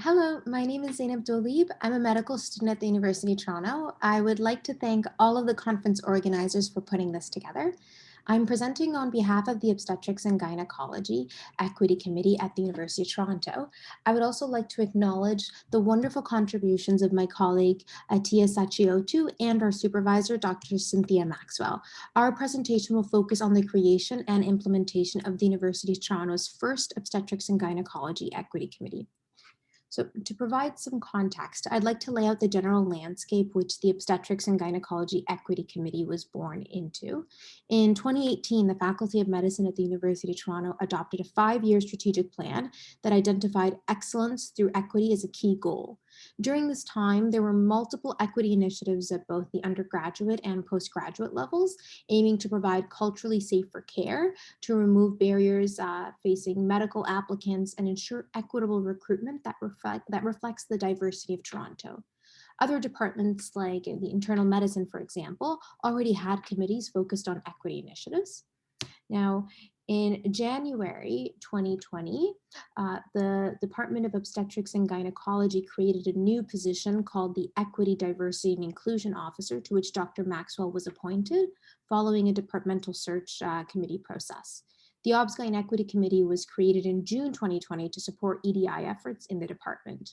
Hello, my name is Zainab Doleeb. I'm a medical student at the University of Toronto. I would like to thank all of the conference organizers for putting this together. I'm presenting on behalf of the Obstetrics and Gynaecology Equity Committee at the University of Toronto. I would also like to acknowledge the wonderful contributions of my colleague Atiya Sekyi-Otu and our supervisor, Dr. Cynthia Maxwell. Our presentation will focus on the creation and implementation of the University of Toronto's first Obstetrics and Gynaecology Equity Committee. So to provide some context, I'd like to lay out the general landscape which the Obstetrics and Gynecology Equity Committee was born into. In 2018, the Faculty of Medicine at the University of Toronto adopted a 5-year strategic plan that identified excellence through equity as a key goal. During this time, there were multiple equity initiatives at both the undergraduate and postgraduate levels, aiming to provide culturally safer care, to remove barriers facing medical applicants, and ensure equitable recruitment that reflects the diversity of Toronto. Other departments, like in the internal medicine, for example, already had committees focused on equity initiatives. Now, in January 2020, the Department of Obstetrics and Gynecology created a new position called the Equity, Diversity, and Inclusion Officer, to which Dr. Maxwell was appointed following a departmental search committee process. The OBGYN Equity Committee was created in June 2020 to support EDI efforts in the department.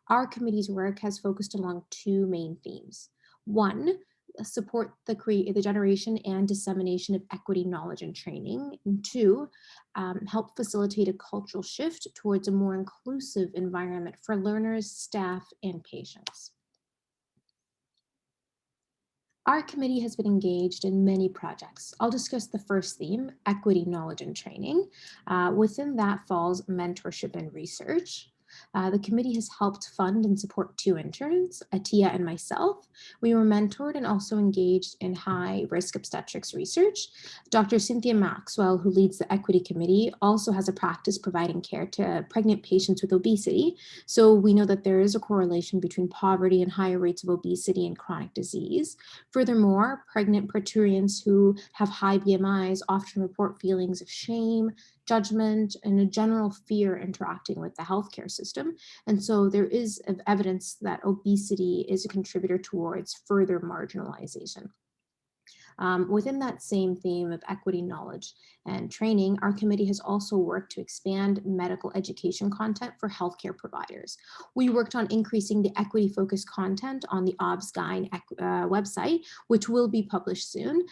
Our committee's work has focused along two main themes. One, support the generation and dissemination of equity knowledge and training. And two, help facilitate a cultural shift towards a more inclusive environment for learners, staff, and patients. Our committee has been engaged in many projects. I'll discuss the first theme, equity, knowledge, and training. Within that falls mentorship and research. The committee has helped fund and support 2 interns, Atiya and myself. We were mentored and also engaged in high-risk obstetrics research. Dr. Cynthia Maxwell, who leads the Equity Committee, also has a practice providing care to pregnant patients with obesity. So we know that there is a correlation between poverty and higher rates of obesity and chronic disease. Furthermore, pregnant parturients who have high BMIs often report feelings of shame, judgment, and a general fear interacting with the healthcare system. And so there is evidence that obesity is a contributor towards further marginalization. Within that same theme of equity, knowledge, and training, our committee has also worked to expand medical education content for healthcare providers. We worked on increasing the equity-focused content on the OBGYN website, which will be published soon.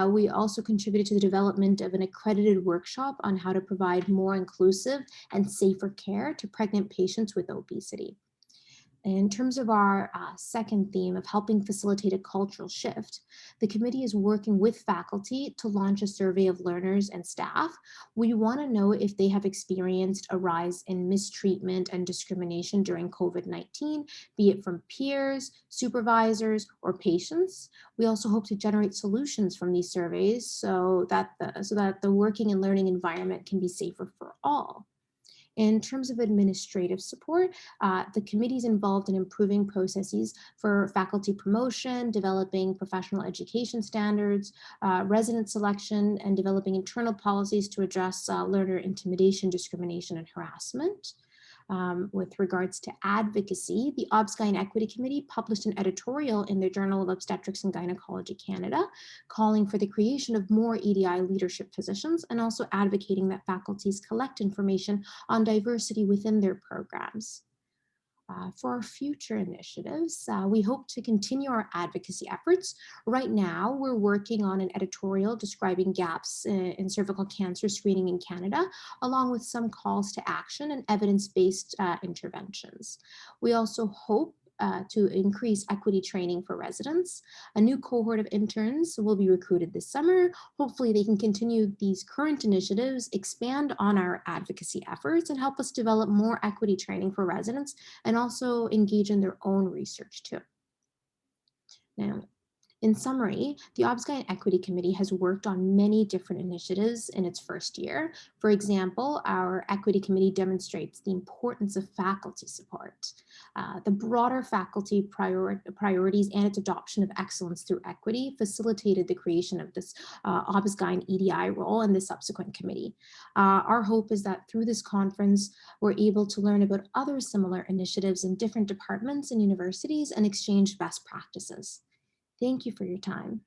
We also contributed to the development of an accredited workshop on how to provide more inclusive and safer care to pregnant patients with obesity. In terms of our second theme of helping facilitate a cultural shift, the committee is working with faculty to launch a survey of learners and staff. We want to know if they have experienced a rise in mistreatment and discrimination during COVID-19, be it from peers, supervisors, or patients. We also hope to generate solutions from these surveys so that the working and learning environment can be safer for all. In terms of administrative support, the committee is involved in improving processes for faculty promotion, developing professional education standards, resident selection, and developing internal policies to address learner intimidation, discrimination, and harassment. With regards to advocacy, the OBGYN Equity Committee published an editorial in the Journal of Obstetrics and Gynecology Canada, calling for the creation of more EDI leadership positions and also advocating that faculties collect information on diversity within their programs. For our future initiatives, we hope to continue our advocacy efforts. Right now, we're working on an editorial describing gaps in cervical cancer screening in Canada, along with some calls to action and evidence-based interventions. We also hope to increase equity training for residents. A new cohort of interns will be recruited this summer. Hopefully they can continue these current initiatives, expand on our advocacy efforts, and help us develop more equity training for residents and also engage in their own research too. Now, In summary, the OBGYN Equity Committee has worked on many different initiatives in its first year. For example, our Equity Committee demonstrates the importance of faculty support, the broader faculty priorities, and its adoption of excellence through equity facilitated the creation of this OBGYN EDI role and the subsequent committee. Our hope is that through this conference, we're able to learn about other similar initiatives in different departments and universities and exchange best practices. Thank you for your time.